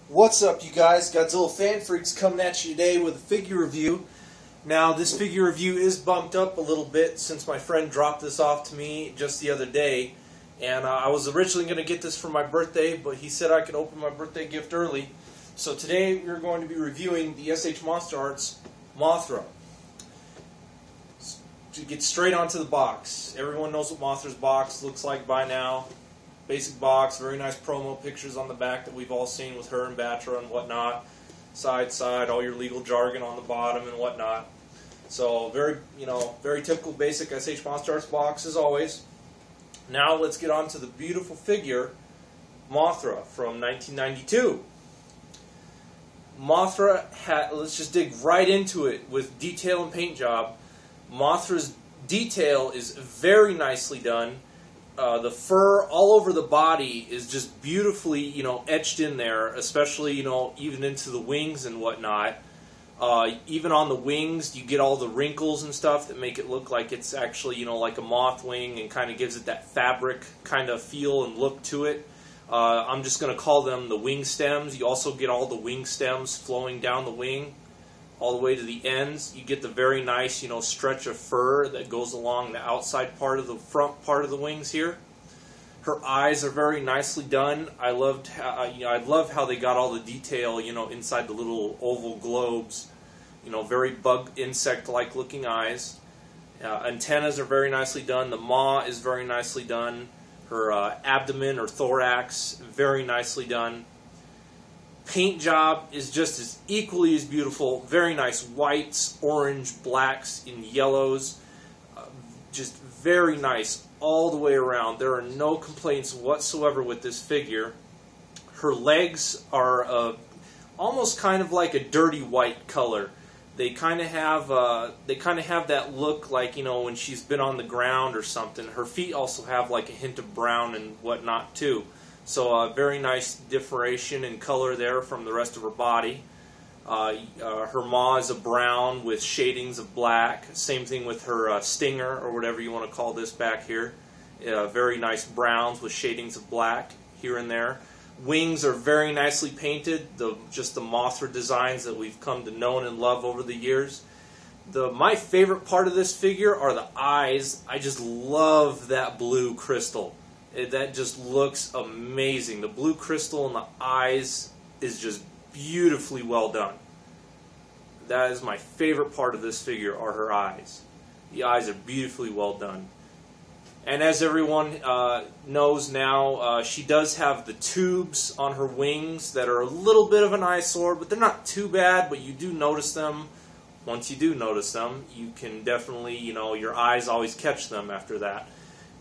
What's up, you guys? Godzilla Fan Freaks coming at you today with a figure review. Now, this figure review is bumped up a little bit since my friend dropped this off to me just the other day. And I was originally going to get this for my birthday, but he said I could open my birthday gift early. So today we're going to be reviewing the Monsterarts Mothra. To get straight onto the box, everyone knows what Mothra's box looks like by now. Basic box, very nice promo pictures on the back that we've all seen with her and Batra and whatnot. Side, all your legal jargon on the bottom and whatnot. So very typical basic Monsterarts box as always. Now let's get on to the beautiful figure, Mothra from 1992. Mothra let's just dig right into it with detail and paint job. Mothra's detail is very nicely done. The fur all over the body is just beautifully, etched in there, especially, even into the wings and whatnot. Even on the wings, you get all the wrinkles and stuff that make it look like it's actually, like a moth wing and kind of gives it that fabric kind of feel and look to it. I'm just going to call them the wing stems. You also get all the wing stems flowing down the wing all the way to the ends. You get the very nice, stretch of fur that goes along the outside part of the front part of the wings here. Her eyes are very nicely done. I love how they got all the detail, inside the little oval globes. Very bug insect-like looking eyes. Antennas are very nicely done. The maw is very nicely done. Her abdomen or thorax, very nicely done. Paint job is just as equally as beautiful. Very nice whites, orange, blacks, and yellows. Just very nice all the way around. There are no complaints whatsoever with this figure. Her legs are almost kind of like a dirty white color. They kind of have that look like, when she's been on the ground or something. Her feet also have like a hint of brown and whatnot too. So very nice differentiation in color there from the rest of her body. Her maw is a brown with shadings of black. Same thing with her stinger, or whatever you want to call this back here. Very nice browns with shadings of black here and there. Wings are very nicely painted. Just the Mothra designs that we've come to know and love over the years. My favorite part of this figure are the eyes. I just love that blue crystal. That just looks amazing. The blue crystal in the eyes is just beautifully well done. That is my favorite part of this figure, are her eyes. The eyes are beautifully well done. And as everyone knows now, she does have the tubes on her wings that are a little bit of an eyesore, but they're not too bad, but you do notice them. Once you do notice them, you can definitely, your eyes always catch them after that.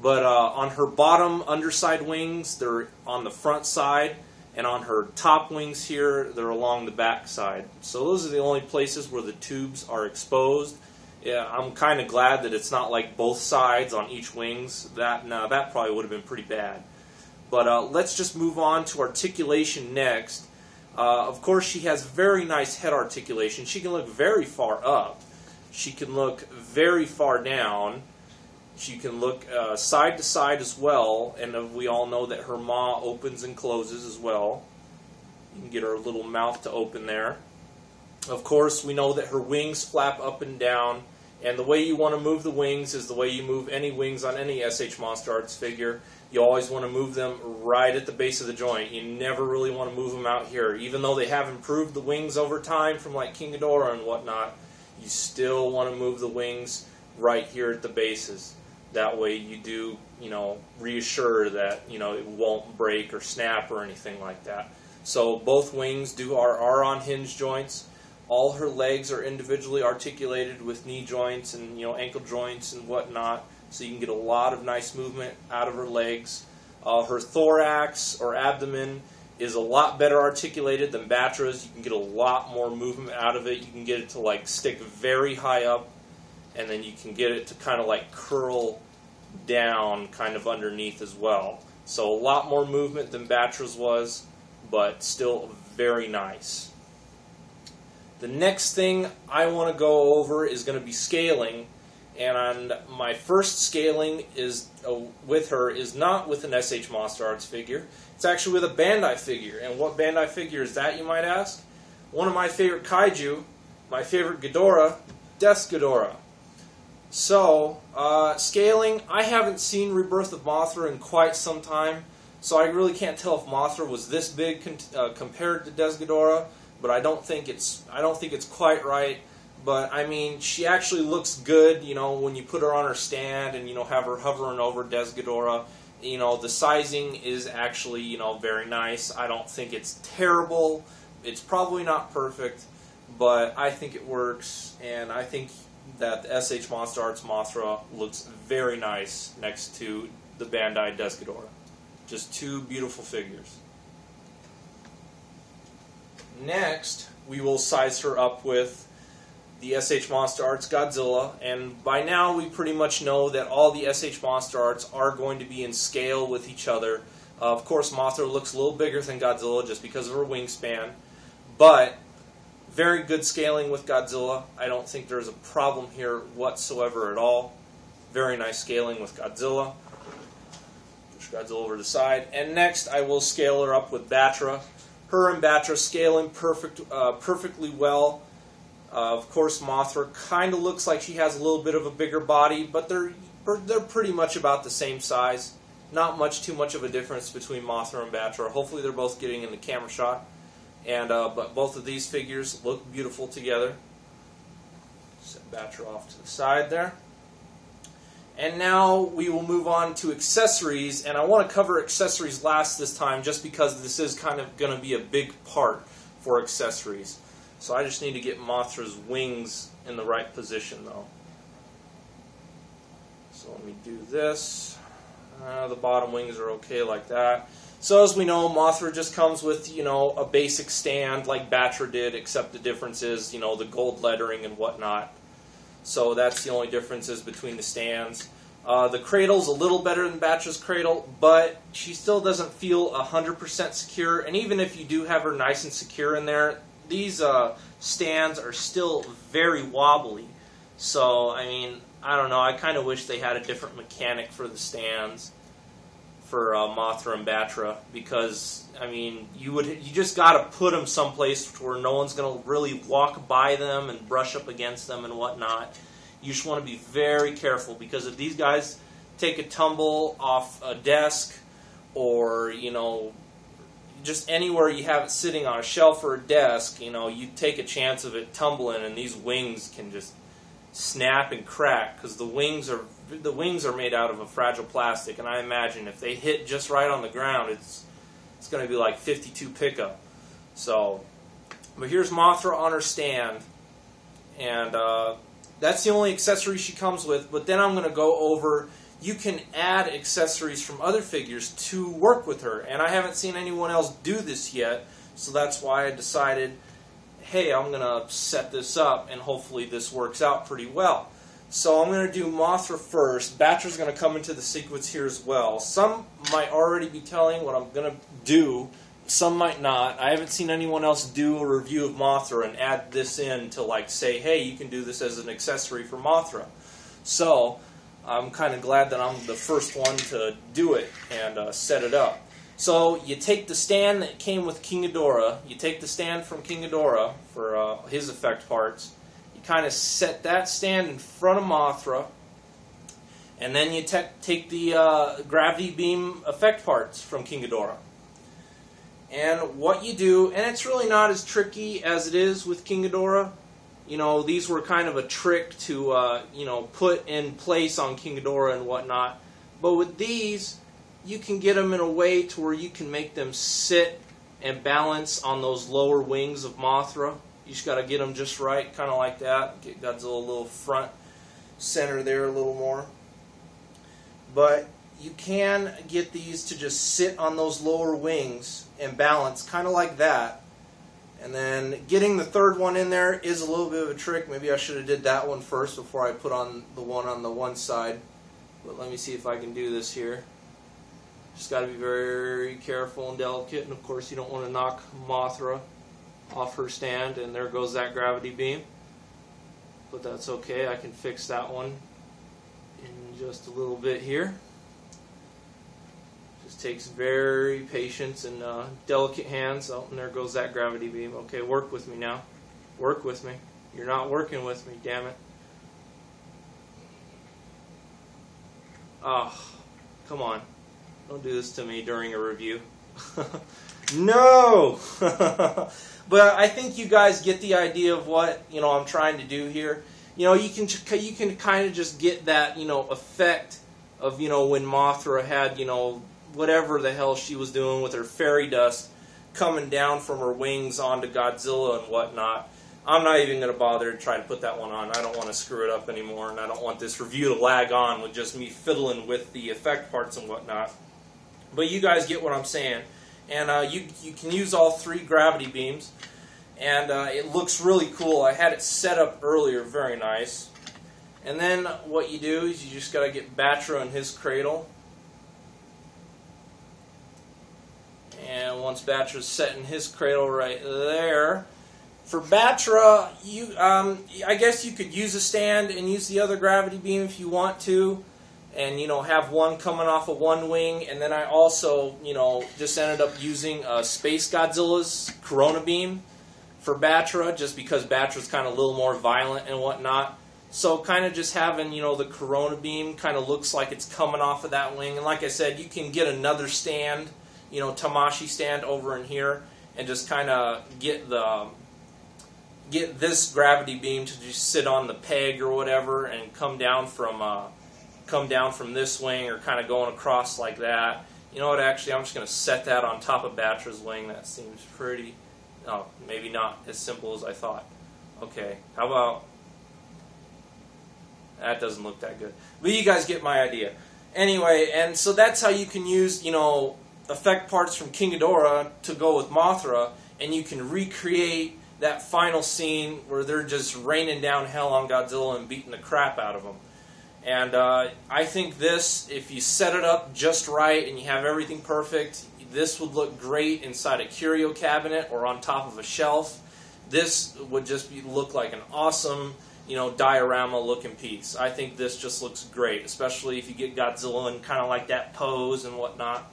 But on her bottom underside wings, they're on the front side, and on her top wings here, they're along the back side. So those are the only places where the tubes are exposed. Yeah, I'm kind of glad that it's not like both sides on each wings. That probably would have been pretty bad. But let's just move on to articulation next. Of course, she has very nice head articulation. She can look very far up. She can look very far down. She can look side to side as well, and we all know that her maw opens and closes as well. You can get her little mouth to open there. Of course, we know that her wings flap up and down, and the way you want to move the wings is the way you move any wings on any Monsterarts figure. You always want to move them right at the base of the joint. You never really want to move them out here. Even though they have improved the wings over time from like King Ghidorah and whatnot, you still want to move the wings right here at the bases. That way you do, reassure that, it won't break or snap or anything like that. So both wings are on hinge joints. All her legs are individually articulated with knee joints and, ankle joints and whatnot. So you can get a lot of nice movement out of her legs. Her thorax or abdomen is a lot better articulated than Batra's. You can get a lot more movement out of it. You can get it to stick very high up, and then you can get it to kind of curl down kind of underneath as well. So a lot more movement than Batra's was, but still very nice. The next thing I want to go over is going to be scaling, and my first scaling is with her is not with an Monsterarts figure. It's actually with a Bandai figure. And what Bandai figure is that, you might ask? One of my favorite kaiju, my favorite Ghidorah, Death Ghidorah. So, scaling, I haven't seen Rebirth of Mothra in quite some time, so I really can't tell if Mothra was this big compared to Death Ghidorah, but I don't think it's quite right. But I mean, she actually looks good, you know, when you put her on her stand and, you know, have her hovering over Death Ghidorah. You know, the sizing is actually, you know, very nice. I don't think it's terrible. It's probably not perfect, but I think it works, and I think that the SH Monsterarts Mothra looks very nice next to the Bandai Death Ghidorah. Just two beautiful figures. Next, we will size her up with the SH Monsterarts Godzilla, and by now we pretty much know that all the SH Monsterarts are going to be in scale with each other. Of course, Mothra looks a little bigger than Godzilla just because of her wingspan, but very good scaling with Godzilla. I don't think there's a problem here whatsoever at all. Very nice scaling with Godzilla. Push Godzilla over to the side. And next, I will scale her up with Batra. Her and Batra scaling perfectly well. Of course, Mothra kind of looks like she has a little bit of a bigger body, but they're pretty much about the same size. Not too much of a difference between Mothra and Batra. Hopefully, they're both getting in the camera shot. And but both of these figures look beautiful together. Set Batra off to the side there. And now we will move on to accessories, and I want to cover accessories last this time just because this is kind of going to be a big part for accessories. So I just need to get Mothra's wings in the right position though. So let me do this. The bottom wings are okay like that. So as we know, Mothra just comes with, you know, a basic stand like Batra did, except the difference is, you know, the gold lettering and whatnot. So that's the only differences between the stands. The cradle's a little better than Batra's cradle, but she still doesn't feel 100% secure. And even if you do have her nice and secure in there, these stands are still very wobbly. So, I mean, I don't know. I kind of wish they had a different mechanic for the stands for Mothra and Batra, because I mean, you just got to put them someplace where no one's going to really walk by them and brush up against them and whatnot. You just want to be very careful, because if these guys take a tumble off a desk, or you know, just anywhere you have it sitting on a shelf or a desk, you know, you take a chance of it tumbling, and these wings can just snap and crack, because the wings are made out of a fragile plastic, and I imagine if they hit just right on the ground, it's going to be like 52 pickup. So, but here's Mothra on her stand, and that's the only accessory she comes with. But then I'm going to go over, you can add accessories from other figures to work with her, and I haven't seen anyone else do this yet, so that's why I decided, hey, I'm going to set this up, and hopefully this works out pretty well. So I'm going to do Mothra first. Batra's going to come into the sequence here as well. Some might already be telling what I'm going to do. Some might not. I haven't seen anyone else do a review of Mothra and add this in to like say, hey, you can do this as an accessory for Mothra. So I'm kind of glad that I'm the first one to do it and set it up. So you take the stand that came with King Ghidorah. You take the stand from King Ghidorah for his effect parts. You kind of set that stand in front of Mothra, and then you take the gravity beam effect parts from King Ghidorah. And what you do, and it's really not as tricky as it is with King Ghidorah. You know, these were kind of a trick to you know, put in place on King Ghidorah and whatnot. But with these, you can get them in a way to where you can make them sit and balance on those lower wings of Mothra. You just got to get them just right, kind of like that. Get Godzilla a little front center there a little more. But you can get these to just sit on those lower wings and balance, kind of like that. And then getting the third one in there is a little bit of a trick. Maybe I should have did that one first before I put on the one side. But let me see if I can do this here. Just got to be very careful and delicate, and of course you don't want to knock Mothra off her stand, and there goes that gravity beam. But that's okay, I can fix that one in just a little bit here. Just takes very patient and delicate hands. Oh, and there goes that gravity beam. Okay, work with me now. Work with me. You're not working with me, damn it. Oh, come on. Don't do this to me during a review. No! But I think you guys get the idea of what, I'm trying to do here. You can kind of just get that, effect of, when Mothra had, whatever the hell she was doing with her fairy dust coming down from her wings onto Godzilla and whatnot. I'm not even going to bother to try to put that one on. I don't want to screw it up anymore, and I don't want this review to lag on with just me fiddling with the effect parts and whatnot. But you guys get what I'm saying. And you can use all 3 gravity beams, and it looks really cool. I had it set up earlier, very nice. And then what you do is you just got to get Batra in his cradle. And once Batra's set in his cradle right there, for Batra, I guess you could use a stand and use the other gravity beam if you want to, and have one coming off of one wing. And then I also just ended up using Space Godzilla's Corona beam for Batra, just because Batra's kind of a little more violent and whatnot. So kind of just having the Corona beam kind of looks like it's coming off of that wing. And like I said, you can get another stand, Tamashi stand over in here, and just kind of get this gravity beam to just sit on the peg or whatever and come down from this wing, or kind of going across like that. You know what, actually I'm just going to set that on top of Batra's wing. That seems pretty, maybe not as simple as I thought. Okay, how about, that doesn't look that good. But you guys get my idea. Anyway, and so that's how you can use, effect parts from King Ghidorah to go with Mothra, and you can recreate that final scene where they're just raining down hell on Godzilla and beating the crap out of him. And I think this, if you set it up just right and you have everything perfect, this would look great inside a curio cabinet or on top of a shelf. This would just look like an awesome, diorama looking piece. I think this just looks great, especially if you get Godzilla in kind of like that pose and whatnot.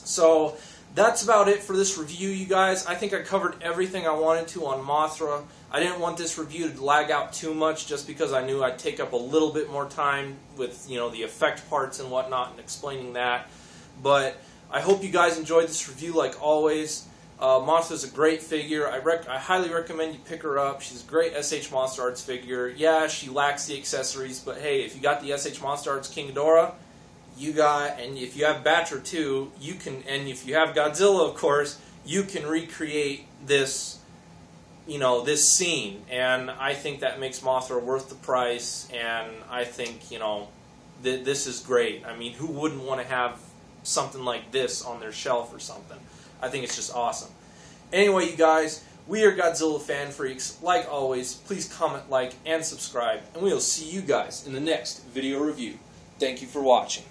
So that's about it for this review, you guys. I think I covered everything I wanted to on Mothra. I didn't want this review to lag out too much, just because I knew I'd take up a little bit more time with the effect parts and whatnot and explaining that. But I hope you guys enjoyed this review like always. Mothra's a great figure. I highly recommend you pick her up. She's a great SH Monsterarts figure. Yeah, she lacks the accessories, but hey, if you got the SH Monsterarts King Ghidorah, and if you have Batra too, you can, and if you have Godzilla, of course, you can recreate this, this scene. And I think that makes Mothra worth the price, and I think, this is great. I mean, who wouldn't want to have something like this on their shelf or something? I think it's just awesome. Anyway, you guys, we are Godzilla fan freaks. Like always, please comment, like, and subscribe, and we'll see you guys in the next video review. Thank you for watching.